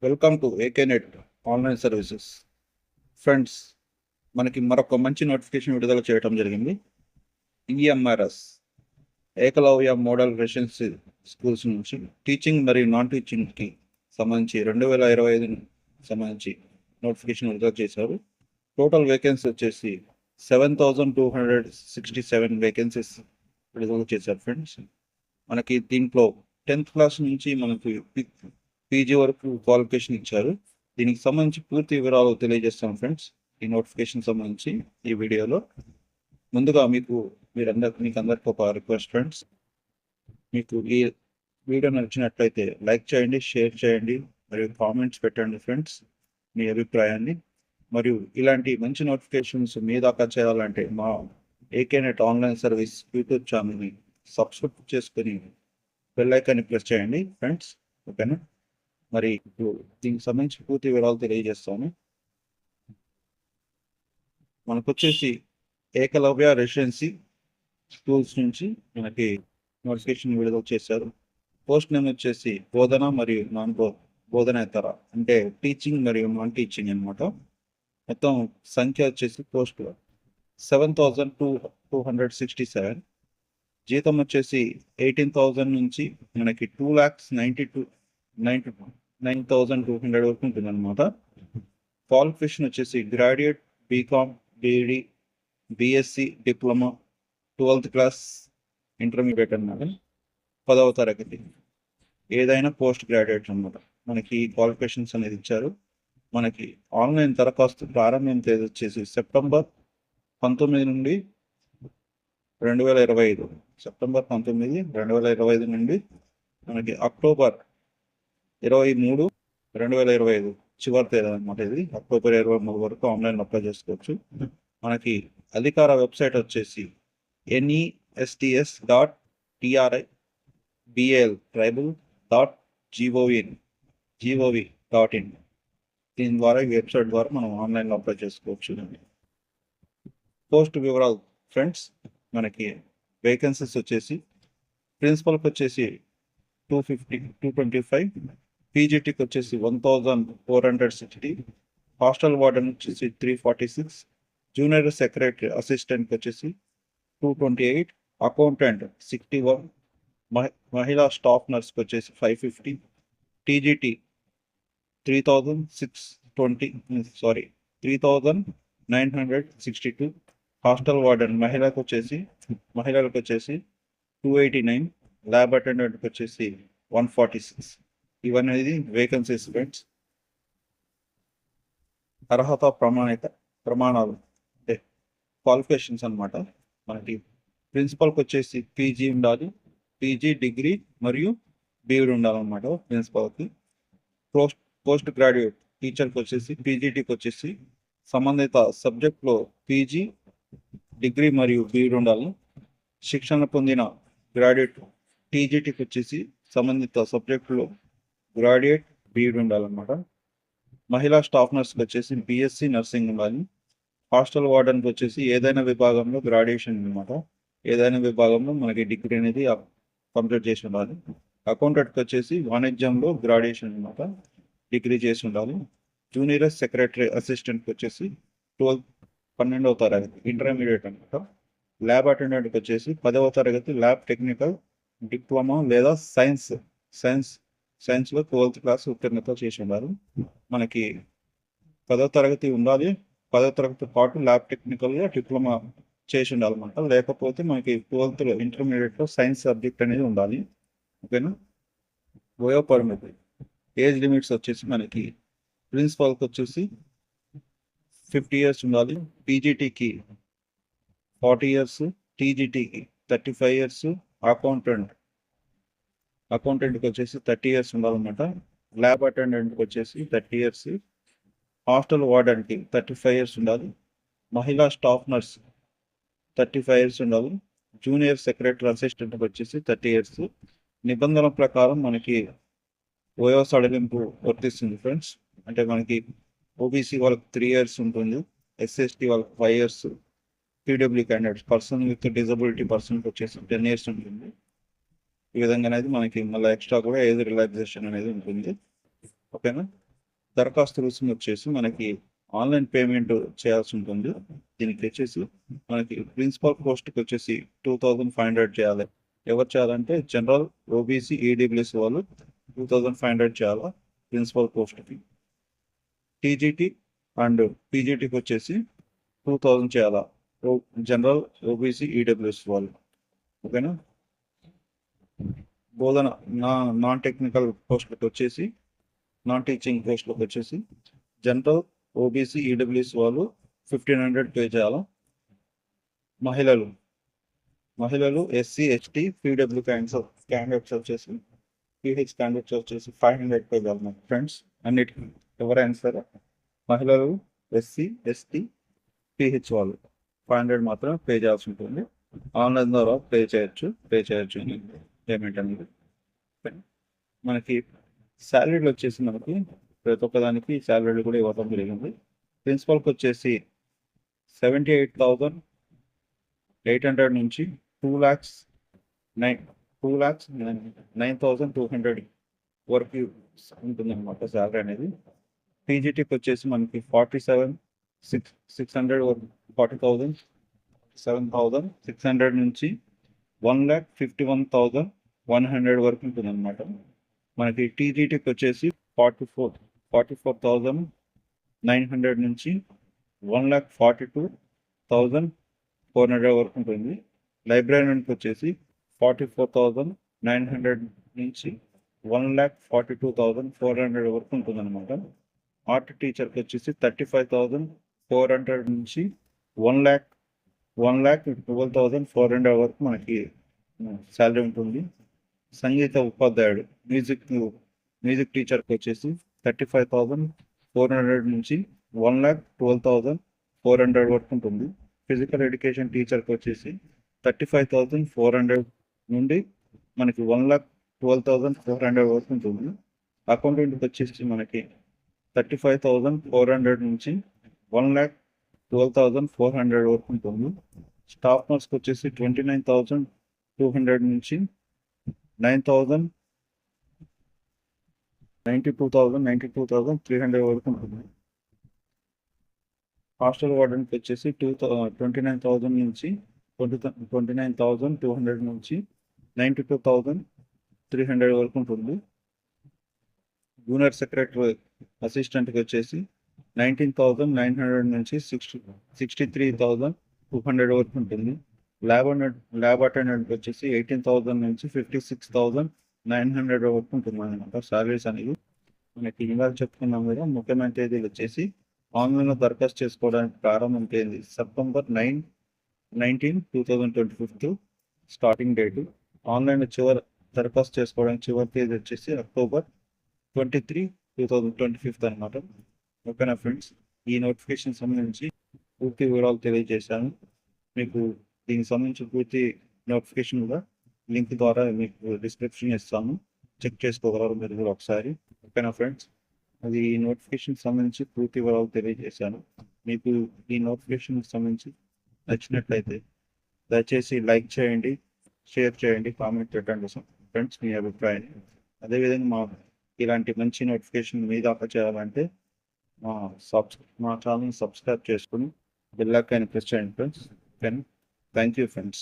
Welcome to AKNet online services. Friends, మనకి మరొక మంచి నోటిఫికేషన్ విడుదల చేయడం జరిగింది. EMRS Eklavya model residency schools నుంచి టీచింగ్ మరియు నాన్ టీచింగ్కి సంబంధించి 2025 సంబంధించి నోటిఫికేషన్ విడుదల చేశారు. టోటల్ వేకెన్సీ వచ్చేసి 7,267 వేకెన్సీస్ విడుదల చేశారు. ఫ్రెండ్స్, మనకి దీంట్లో 10th క్లాస్ నుంచి మనకి పీజీ వరకు క్వాలిఫికేషన్ ఇచ్చారు. దీనికి సంబంధించి పూర్తి వివరాలు తెలియజేస్తాను ఫ్రెండ్స్ ఈ నోటిఫికేషన్ సంబంధించి ఈ వీడియోలో. ముందుగా మీకు అందరికి ఒక రిక్వెస్ట్ ఫ్రెండ్స్, మీకు ఈ వీడియో నచ్చినట్లయితే లైక్ చేయండి, షేర్ చేయండి మరియు కామెంట్స్ పెట్టండి ఫ్రెండ్స్ మీ అభిప్రాయాన్ని. మరియు ఇలాంటి మంచి నోటిఫికేషన్స్ మీ దాకా చేయాలంటే మా ఏకేనెట్ ఆన్లైన్ సర్వీస్ యూట్యూబ్ ఛానల్ని సబ్స్క్రైబ్ చేసుకుని బెల్ ఐకాన్ని ప్రెస్ చేయండి ఫ్రెండ్స్. ఓకేనా? మరి ఇప్పుడు దీనికి సంబంధించి పూర్తి వివరాలు తెలియజేస్తాను. మనకు వచ్చేసి ఏకలవ్య రెసిడెన్సీ స్కూల్స్ నుంచి మనకి నోటిఫికేషన్ విడుదల చేశారు. పోస్ట్ నేమ్ వచ్చేసి బోధన మరియు నాన్ బోధనేతర, అంటే టీచింగ్ మరియు నాన్ టీచింగ్ అనమాట. మొత్తం సంఖ్య వచ్చేసి పోస్టులు 7,267. జీతం వచ్చేసి 18,000 నుంచి మనకి 2,92,900 వరకు ఉంటుంది అనమాట. క్వాలిఫికేషన్ వచ్చేసి graduate, BCom, BEd, BSc, diploma, 12th class, intermediate అనమాట. 10వ తరగతి ఏదైనా పోస్ట్ గ్రాడ్యుయేట్ అనమాట. మనకి క్వాలిఫికేషన్స్ అనేది ఇచ్చారు. మనకి ఆన్లైన్ దరఖాస్తు ప్రారంభం తేదీ వచ్చేసి సెప్టెంబర్ 19 నుండి 2025, సెప్టెంబర్ 19, 2025 నుండి మనకి అక్టోబర్ 23, 2025 చివరి తేదీ అనమాట. ఇది అక్టోబర్ 23 వరకు ఆన్లైన్ అప్లై చేసుకోవచ్చు. మనకి అధికార వెబ్సైట్ వచ్చేసి NESTS.TRIBAL.GOV.in. దీని ద్వారా ఈ వెబ్సైట్ ద్వారా మనం ఆన్లైన్లో అప్లై చేసుకోవచ్చు. పోస్ట్ వివరాలు ఫ్రెండ్స్, మనకి వేకెన్సీస్ వచ్చేసి ప్రిన్సిపల్కి వచ్చేసి 225, పీజీటీకి వచ్చేసి 1,460, హాస్టల్ వార్డెన్ వచ్చేసి 346, జూనియర్ సెక్రటరీ అసిస్టెంట్కి వచ్చేసి 228, అకౌంటెంట్ 61, మహిళా స్టాఫ్ నర్స్కి వచ్చేసి 550, టీజీటీ 3,962, హాస్టల్ వార్డెన్ మహిళలకు వచ్చేసి 289, ల్యాబ్ అటెండెంట్కి వచ్చేసి 146. ఇవన్నీ వేకెన్సీస్ ఫ్రెండ్స్. అర్హత ప్రమాణాలు అంటే క్వాలిఫికేషన్స్ అనమాట. మనకి ప్రిన్సిపల్కి వచ్చేసి పీజీ ఉండాలి, పీజీ, డిగ్రీ మరియు బీఈడి ఉండాలన్నమాట ప్రిన్సిపల్కి. పోస్ట్ గ్రాడ్యుయేట్ టీచర్కి వచ్చేసి పీజీటీకి వచ్చేసి సంబంధిత సబ్జెక్ట్లో పీజీ, డిగ్రీ మరియు బీఈడి ఉండాలి. శిక్షణ పొందిన గ్రాడ్యుయేట్ టీజీటీకి వచ్చేసి సంబంధిత సబ్జెక్టులో గ్రాడ్యుయేట్, బీఈడి ఉండాలన్నమాట. మహిళా స్టాఫ్ నర్స్కి వచ్చేసి బిఎస్సి నర్సింగ్ ఉండాలి. హాస్టల్ వార్డెన్కి వచ్చేసి ఏదైనా విభాగంలో గ్రాడ్యుయేషన్ అనమాట. ఏదైనా విభాగంలో మనకి డిగ్రీ అనేది కంప్లీట్ చేసి ఉండాలి. అకౌంటెంట్కి వచ్చేసి వాణిజ్యంలో గ్రాడ్యుయేషన్ అనమాట, డిగ్రీ చేసి ఉండాలి. జూనియర్ సెక్రటరీ అసిస్టెంట్కి వచ్చేసి 12వ తరగతి ఇంటర్మీడియట్ అనమాట. ల్యాబ్ అటెండెంట్కి వచ్చేసి 10వ తరగతి ల్యాబ్ టెక్నికల్, డిప్లొమా లేదా సైన్స్లో 12th క్లాస్ ఉత్తీర్ణత చేసి ఉండాలి. మనకి 10వ తరగతి ఉండాలి, 10వ తరగతి పాటు ల్యాబ్ టెక్నికల్గా డిప్లొమా చేసి ఉండాలన్నమాట. లేకపోతే మనకి 12th ఇంటర్మీడియట్లో సైన్స్ సబ్జెక్ట్ అనేది ఉండాలి. ఓకేనా? వయో పరిమితి, ఏజ్ లిమిట్స్ వచ్చేసి మనకి ప్రిన్సిపల్కి వచ్చేసి 50 years ఉండాలి, పీజీటీకి 40 years, టీజీటీకి 35 years, అకౌంటెంట్కి వచ్చేసి 30 years ఉండాలన్నమాట. ల్యాబ్ అటెండెంట్కి వచ్చేసి 30 years, హాస్టల్ వార్డెన్కి 35 years ఉండాలి. మహిళా స్టాఫ్ నర్స్ 35 years ఉండాలి. జూనియర్ సెక్రటరీ అసిస్టెంట్కి వచ్చేసి 30 years. నిబంధనల ప్రకారం మనకి వయో సడలింపు వర్తిస్తుంది ఫ్రెండ్స్. అంటే మనకి ఓబీసీ వాళ్ళకి 3 years ఉంటుంది, ఎస్ఎస్టీ వాళ్ళకి 5 years, PW candidates person with disability పర్సన్కి వచ్చేసి 10 years ఉంటుంది. ఈ విధంగా అనేది మనకి మళ్ళీ ఎక్స్ట్రా కూడా ఏజ్ రిలాక్సేషన్ అనేది ఉంటుంది. ఓకేనా? దరఖాస్తు రుసుము వచ్చేసి మనకి ఆన్లైన్ పేమెంట్ చేయాల్సి ఉంటుంది. దీనికి వచ్చేసి మనకి ప్రిన్సిపల్ పోస్ట్కి వచ్చేసి 2500 చేయాలి. ఎవరు చేయాలంటే జనరల్, ఓబీసీ, ఈడబ్ల్యూఎస్ వాళ్ళు 2500 చేయాలా ప్రిన్సిపల్ పోస్ట్కి. టీజీటీ అండ్ పీజీటీకి వచ్చేసి 2000 చేయాలా జనరల్, ఓబీసీ, ఈడబ్ల్యూఎస్ వాళ్ళు. ఓకేనా. బోధన నాన్ టెక్నికల్ పోస్టులకు వచ్చేసి, నాన్ టీచింగ్ పోస్టులకు వచ్చేసి జనరల్, ఓబీసీ, ఈడబ్ల్యూఎస్ వాళ్ళు 1500 పే చేయాలా. మహిళలు ఎస్సీ, ఎస్టీ, పీడబ్ల్యూ క్యాండిడేట్స్ వచ్చేసి, పీహెచ్ క్యాండిడేట్స్ వచ్చేసి 500 పే చేయాలి ఫ్రెండ్స్. అన్నిటికీ ఎవరైనా సరే మహిళలు, ఎస్సీ, ఎస్టీ, పీహెచ్ వాళ్ళు 500 మాత్రం పే చేయాల్సి ఉంటుంది. ఆన్లైన్ ద్వారా పే చేయొచ్చు పేమెంట్ అనేది. మనకి శాలరీలు వచ్చేసి మనకి ప్రతి ఒక్కదానికి శాలరీలు కూడా ఇవ్వడం జరిగింది. ప్రిన్సిపల్కి వచ్చేసి 78,800 నుంచి 2,09,200 వరకు ఉంటుంది అనమాట శాలరీ అనేది. పీజీటీకి వచ్చేసి మనకి 47,600 నుంచి 1,51,100 వరకు ఉంటుంది అనమాట. మనకి టీజీటీకి వచ్చేసి 44,900 నుంచి 1,42,400 వరకు ఉంటుంది. లైబ్రరీకి వచ్చేసి 44,900 నుంచి 1,42,400 వరకు ఉంటుంది అనమాట. ఆర్ట్ టీచర్కి వచ్చేసి 35,400 నుంచి 1,12,400 వరకు మనకి శాలరీ ఉంటుంది. సంగీత ఉపాధ్యాయుడు మ్యూజిక్ టీచర్కి వచ్చేసి 35,400 నుంచి 1,12,400 వరకు ఉంటుంది. ఫిజికల్ ఎడ్యుకేషన్ టీచర్కి వచ్చేసి 35,400 నుండి మనకి 1,12,400 వరకు ఉంటుంది. అకౌంటెంట్కి వచ్చేసి మనకి 35,400 నుంచి 1,12,400 వరకు ఉంటుంది. స్టాఫ్ నర్స్కి వచ్చేసి 29,200 నుంచి 92,300 వరకు ఉంటుంది. హాస్టల్ వార్డెన్కి వచ్చేసి 29,000 నుంచి 29,200 నుంచి 92,300 వరకు ఉంటుంది. జూనియర్ సెక్రటరీ అసిస్టెంట్కి వచ్చేసి 19,900 నుంచి 63,200 వరకు ఉంటుంది. ల్యాబ్ అటెండెంట్కి వచ్చేసి 18,000 నుంచి 56,900 వరకు ఉంటుంది అనమాట సాలరీస్ అనేవి. మనకి ఇంకా చెప్పుకున్నాం కదా. ముఖ్యమైన తేదీలు వచ్చేసి ఆన్లైన్లో దరఖాస్తు చేసుకోవడానికి ప్రారంభం తేదీ సెప్టెంబర్ 19, 2025 స్టార్టింగ్ డేటు. ఆన్లైన్లో దరఖాస్తు చేసుకోవడానికి చివరి తేదీ వచ్చేసి అక్టోబర్ 23, 2025 అనమాట. ఓకేనా ఫ్రెండ్స్, ఈ నోటిఫికేషన్ సంబంధించి పూర్తి వివరాలు తెలియజేశాను. మీకు దీనికి సంబంధించి పూర్తి నోటిఫికేషన్ కూడా లింక్ ద్వారా మీకు డిస్క్రిప్షన్ ఇస్తాను, చెక్ చేసుకోగలరు మీరు కూడా ఒకసారి. ఓకేనా ఫ్రెండ్స్, అది ఈ నోటిఫికేషన్ సంబంధించి పూర్తి వివరాలు తెలియజేశాను. మీకు ఈ నోటిఫికేషన్ సంబంధించి నచ్చినట్లయితే దయచేసి లైక్ చేయండి, షేర్ చేయండి, కామెంట్ పెట్టండి ఫ్రెండ్స్ మీ అభిప్రాయాన్ని. అదేవిధంగా ఇలాంటి మంచి నోటిఫికేషన్ మీ దాకా చేయాలంటే మా ఛానల్ని సబ్స్క్రైబ్ చేసుకుని బెల్ ఐకాన్ ప్రెస్ చేయండి ఫ్రెండ్స్. Thank you friends.